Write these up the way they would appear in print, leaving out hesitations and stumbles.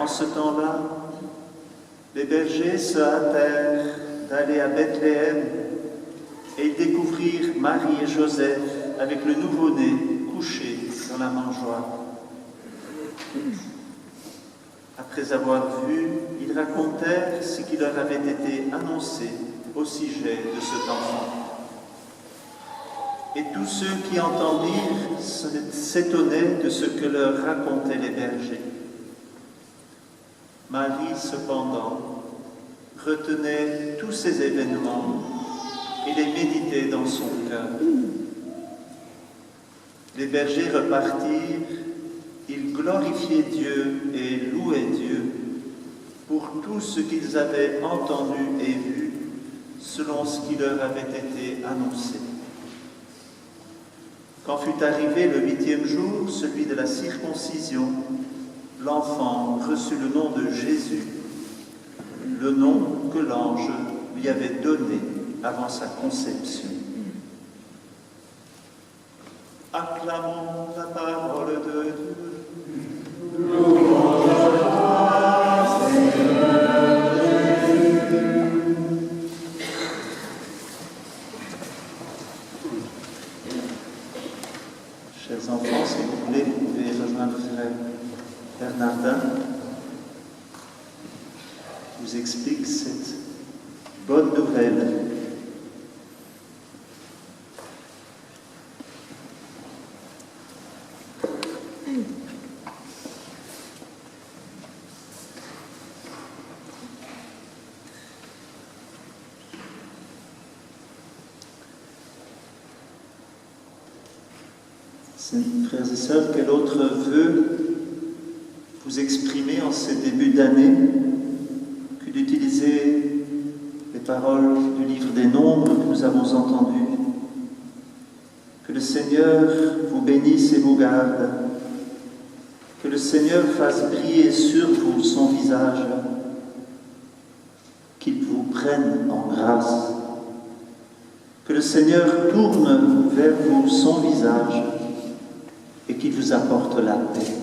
En ce temps-là, les bergers se hâtèrent d'aller à Bethléem et ils découvrirent Marie et Joseph avec le nouveau-né couché dans la mangeoire. Après avoir vu, ils racontèrent ce qui leur avait été annoncé au sujet de cet enfant. Et tous ceux qui entendirent s'étonnaient de ce que leur racontaient les bergers. Marie, cependant, retenait tous ces événements et les méditait dans son cœur. Les bergers repartirent, ils glorifiaient Dieu et louaient Dieu pour tout ce qu'ils avaient entendu et vu, selon ce qui leur avait été annoncé. Quand fut arrivé le 8e jour, celui de la circoncision, l'enfant reçut le nom de Jésus, le nom que l'ange lui avait donné avant sa conception. Acclamons la parole de Dieu. Louange à toi, Seigneur Jésus. Chers enfants, si vous voulez, vous pouvez rejoindre frère Bernardin. Vous explique cette bonne nouvelle. Frères et sœurs, quel autre vœu vous exprimez en ces débuts d'année que d'utiliser les paroles du livre des Nombres que nous avons entendues? Que le Seigneur vous bénisse et vous garde, que le Seigneur fasse briller sur vous son visage, qu'il vous prenne en grâce, que le Seigneur tourne vers vous son visage et qu'il vous apporte la paix.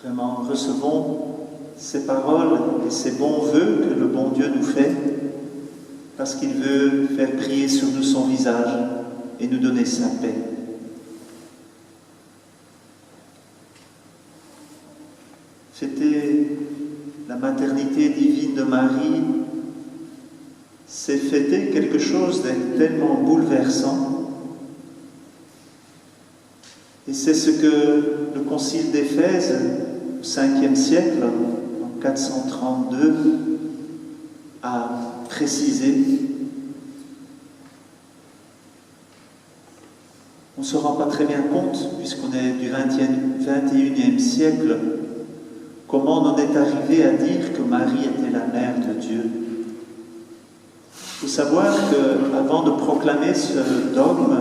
Vraiment, recevons ces paroles et ces bons vœux que le bon Dieu nous fait, parce qu'il veut faire briller sur nous son visage et nous donner sa paix. Fêter la maternité divine de Marie, c'est fêter quelque chose de tellement bouleversant. Et c'est ce que le Concile d'Éphèse, au 5e siècle, en 432, a précisé. On ne se rend pas très bien compte, puisqu'on est du 21e siècle, comment on en est arrivé à dire que Marie était la mère de Dieu. Il faut savoir qu'avant de proclamer ce dogme,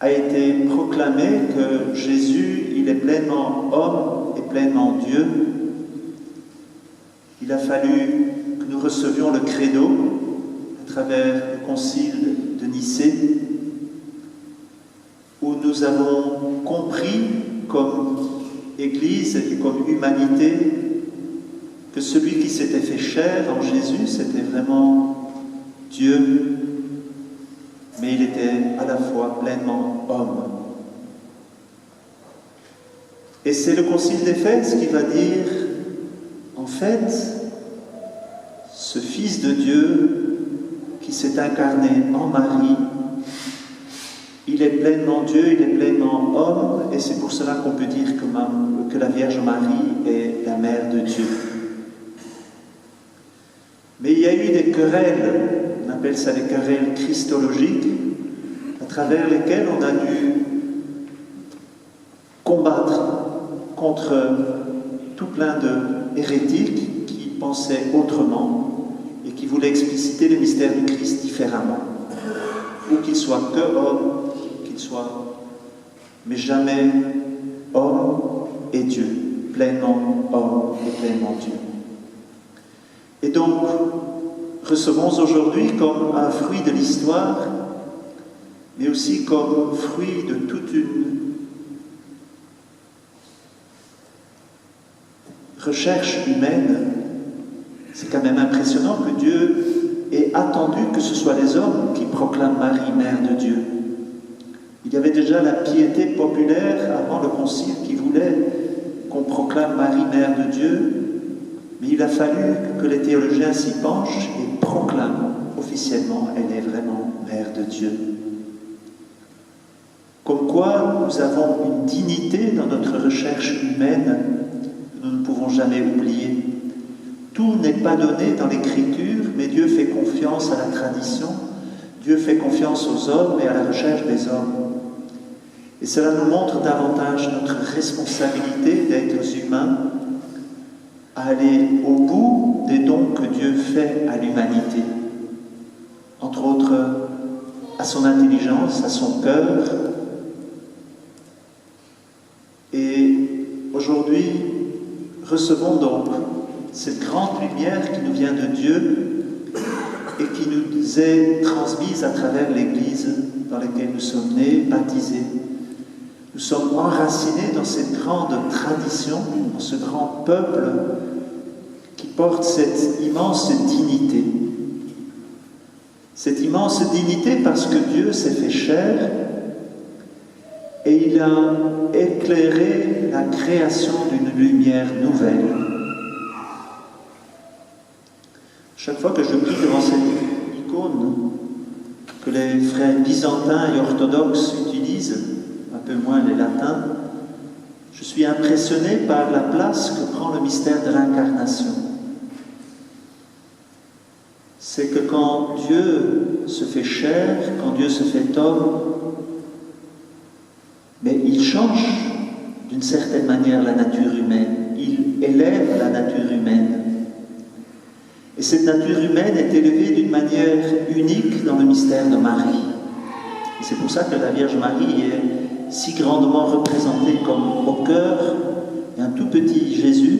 a été proclamé que Jésus, il est pleinement homme et pleinement Dieu. Il a fallu que nous recevions le credo à travers le concile de Nicée, où nous avons compris comme Église et comme humanité que celui qui s'était fait chair en Jésus, c'était vraiment Dieu, mais il était à la fois pleinement homme. Et c'est le Concile d'Éphèse qui va dire, en fait, ce Fils de Dieu qui s'est incarné en Marie, il est pleinement Dieu, il est pleinement homme, et c'est pour cela qu'on peut dire que la Vierge Marie est la mère de Dieu. Mais il y a eu des querelles, on appelle ça les querelles christologiques, à travers lesquelles on a dû combattre contre tout plein de hérétiques qui pensaient autrement et qui voulaient expliciter les mystères du Christ différemment. Ou qu'il soit que homme, qu'il soit, mais jamais homme et Dieu, pleinement homme et pleinement Dieu. Et donc, recevons aujourd'hui comme un fruit de l'histoire, mais aussi comme fruit de toute une recherche humaine, c'est quand même impressionnant que Dieu ait attendu que ce soit les hommes qui proclament Marie, Mère de Dieu. Il y avait déjà la piété populaire avant le Concile qui voulait qu'on proclame Marie, Mère de Dieu, mais il a fallu que les théologiens s'y penchent et proclament officiellement elle est vraiment Mère de Dieu. Comme quoi nous avons une dignité dans notre recherche humaine que nous ne pouvons jamais oublier. Tout n'est pas donné dans l'Écriture, mais Dieu fait confiance à la tradition, Dieu fait confiance aux hommes et à la recherche des hommes. Et cela nous montre davantage notre responsabilité d'êtres humains à aller au bout des dons que Dieu fait à l'humanité. Entre autres, à son intelligence, à son cœur. Et aujourd'hui, recevons donc cette grande lumière qui nous vient de Dieu et qui nous est transmise à travers l'Église dans laquelle nous sommes nés, baptisés. Nous sommes enracinés dans cette grande tradition, dans ce grand peuple qui porte cette immense dignité. Cette immense dignité parce que Dieu s'est fait chair et il a éclairé la création d'une lumière nouvelle. Chaque fois que je prie devant cette icône que les frères byzantins et orthodoxes utilisent, un peu moins les latins, je suis impressionné par la place que prend le mystère de l'incarnation. C'est que quand Dieu se fait chair, quand Dieu se fait homme, mais il change d'une certaine manière la nature humaine, il élève la nature humaine. Et cette nature humaine est élevée d'une manière unique dans le mystère de Marie. Et c'est pour ça que la Vierge Marie est si grandement représentée comme au cœur un tout petit Jésus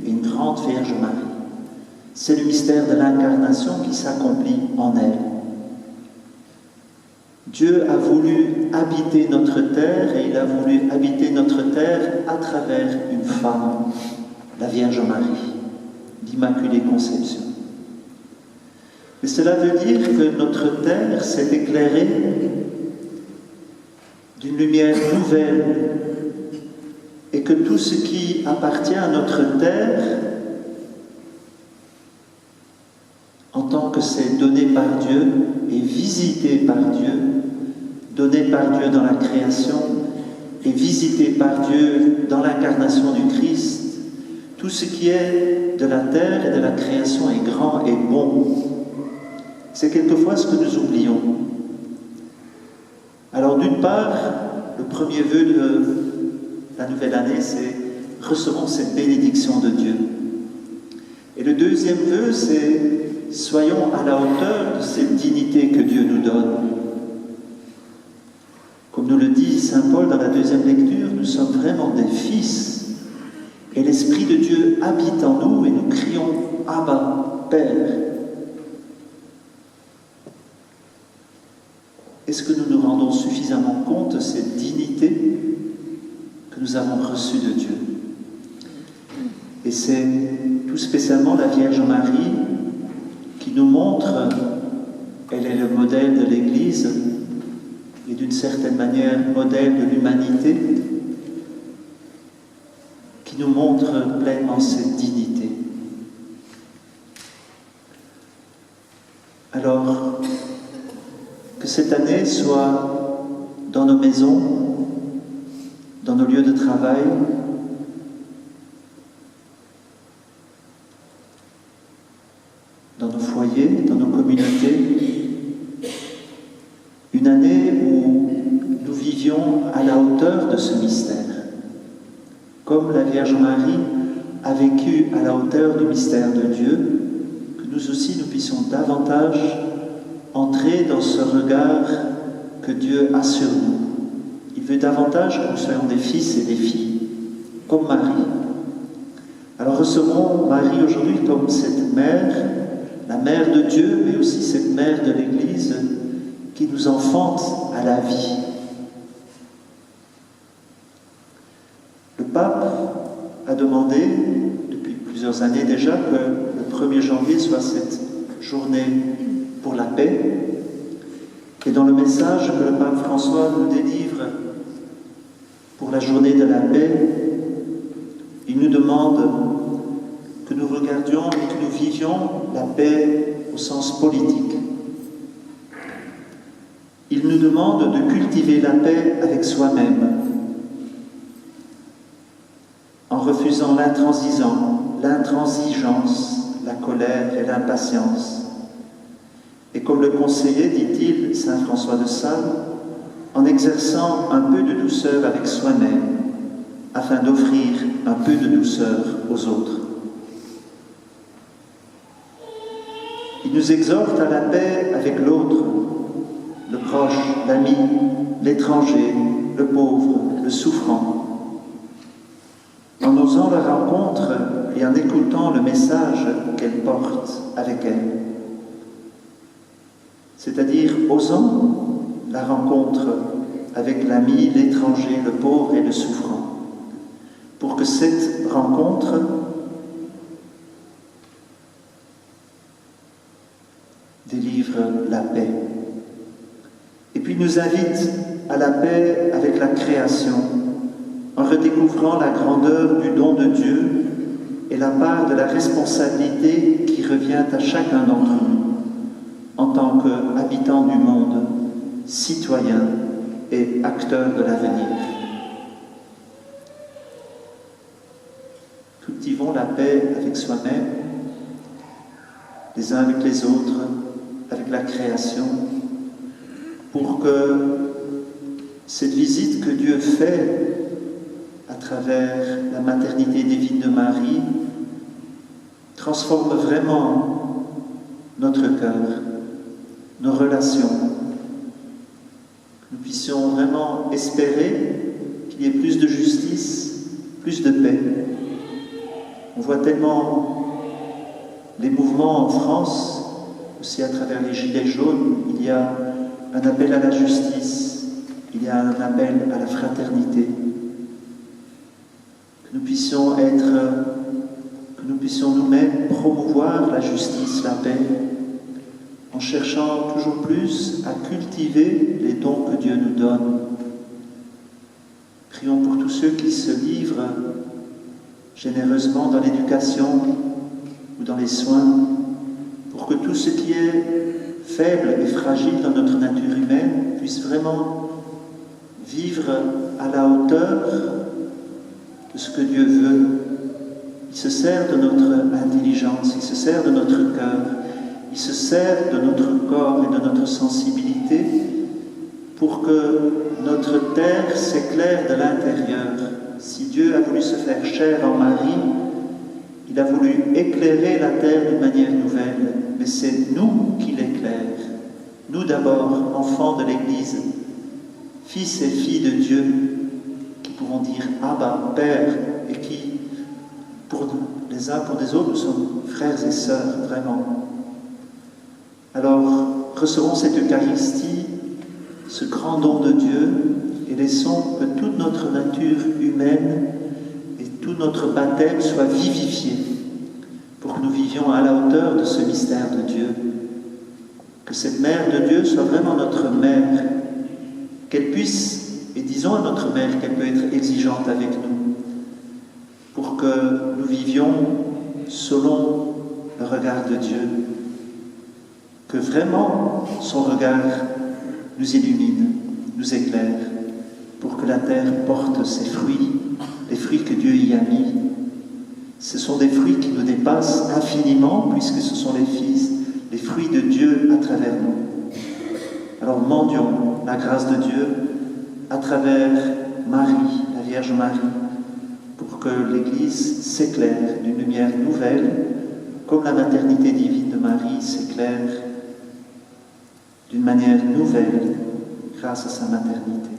et une grande Vierge Marie. C'est le mystère de l'incarnation qui s'accomplit en elle. Dieu a voulu habiter notre terre et il a voulu habiter notre terre à travers une femme, la Vierge Marie, l'Immaculée Conception. Et cela veut dire que notre terre s'est éclairée d'une lumière nouvelle et que tout ce qui appartient à notre terre, en tant que c'est donné par Dieu et visité par Dieu, donné par Dieu dans la création et visité par Dieu dans l'incarnation du Christ, tout ce qui est de la terre et de la création est grand et bon. C'est quelquefois ce que nous oublions. Alors d'une part, le premier vœu de la nouvelle année, c'est recevons cette bénédiction de Dieu. Et le deuxième vœu, c'est soyons à la hauteur de cette dignité que Dieu nous donne. Comme nous le dit saint Paul dans la deuxième lecture, nous sommes vraiment des fils. Et l'Esprit de Dieu habite en nous et nous crions « Abba, Père ». Est-ce que nous nous rendons suffisamment compte de cette dignité que nous avons reçue de Dieu? Et c'est tout spécialement la Vierge Marie qui nous montre, elle est le modèle de l'Église et d'une certaine manière modèle de l'humanité, qui nous montre pleinement cette dignité. Alors, que cette année soit dans nos maisons, dans nos lieux de travail, dans nos foyers, dans nos communautés, une année où nous vivions à la hauteur de ce mystère, comme la Vierge Marie a vécu à la hauteur du mystère de Dieu, que nous aussi nous puissions davantage entrer dans ce regard que Dieu a sur nous. Il veut davantage que nous soyons des fils et des filles, comme Marie. Alors recevons Marie aujourd'hui comme cette mère, la mère de Dieu, mais aussi cette mère de l'Église qui nous enfante à la vie. Le pape a demandé, depuis plusieurs années déjà que le 1er janvier soit cette journée pour la paix. Et dans le message que le pape François nous délivre pour la journée de la paix, il nous demande que nous regardions et que nous vivions la paix au sens politique. Il nous demande de cultiver la paix avec soi-même, en refusant l'intransigeance, la colère et l'impatience. Et comme le conseillait, dit-il, saint François de Sales, en exerçant un peu de douceur avec soi-même, afin d'offrir un peu de douceur aux autres. Il nous exhorte à la paix avec l'autre, le proche, l'ami, l'étranger, le pauvre, le souffrant. En osant la rencontre et en écoutant le message qu'elle porte avec elle. C'est-à-dire osant la rencontre avec l'ami, l'étranger, le pauvre et le souffrant, pour que cette rencontre délivre la paix. Et puis nous invite à la paix avec la création, en redécouvrant la grandeur du don de Dieu et la part de la responsabilité qui revient à chacun d'entre nous, en tant qu'habitants du monde, citoyens et acteurs de l'avenir. Cultivons la paix avec soi-même, les uns avec les autres, avec la création, pour que cette visite que Dieu fait à travers la maternité divine de Marie transforme vraiment notre cœur, nos relations. Nous puissions vraiment espérer qu'il y ait plus de justice, plus de paix. On voit tellement les mouvements en France, aussi à travers les gilets jaunes, il y a un appel à la justice, il y a un appel à la fraternité. Que nous puissions nous-mêmes promouvoir la justice, la paix, en cherchant toujours plus à cultiver les dons que Dieu nous donne. Prions pour tous ceux qui se livrent généreusement dans l'éducation ou dans les soins, pour que tout ce qui est faible et fragile dans notre nature humaine puisse vraiment vivre à la hauteur de ce que Dieu veut. Il se sert de notre intelligence, il se sert de notre cœur, il se sert de notre corps et de notre sensibilité pour que notre terre s'éclaire de l'intérieur. Si Dieu a voulu se faire chair en Marie, il a voulu éclairer la terre d'une manière nouvelle, mais c'est nous qui l'éclaire. Nous d'abord, enfants de l'Église, fils et filles de Dieu, qui pourront dire « Abba, Père », et qui, pour les uns pour les autres, nous sommes frères et sœurs, vraiment. Alors, recevons cette Eucharistie, ce grand don de Dieu, et laissons que toute notre nature humaine et tout notre baptême soit vivifié pour que nous vivions à la hauteur de ce mystère de Dieu. Que cette mère de Dieu soit vraiment notre mère, qu'elle puisse, et disons à notre mère qu'elle peut être exigeante avec nous, pour que nous vivions selon le regard de Dieu, que vraiment son regard nous illumine, nous éclaire, pour que la terre porte ses fruits, les fruits que Dieu y a mis. Ce sont des fruits qui nous dépassent infiniment, puisque ce sont les fruits de Dieu à travers nous. Alors mendions la grâce de Dieu à travers Marie, la Vierge Marie, pour que l'Église s'éclaire d'une lumière nouvelle, comme la maternité divine de Marie s'éclaire d'une manière nouvelle grâce à sa maternité.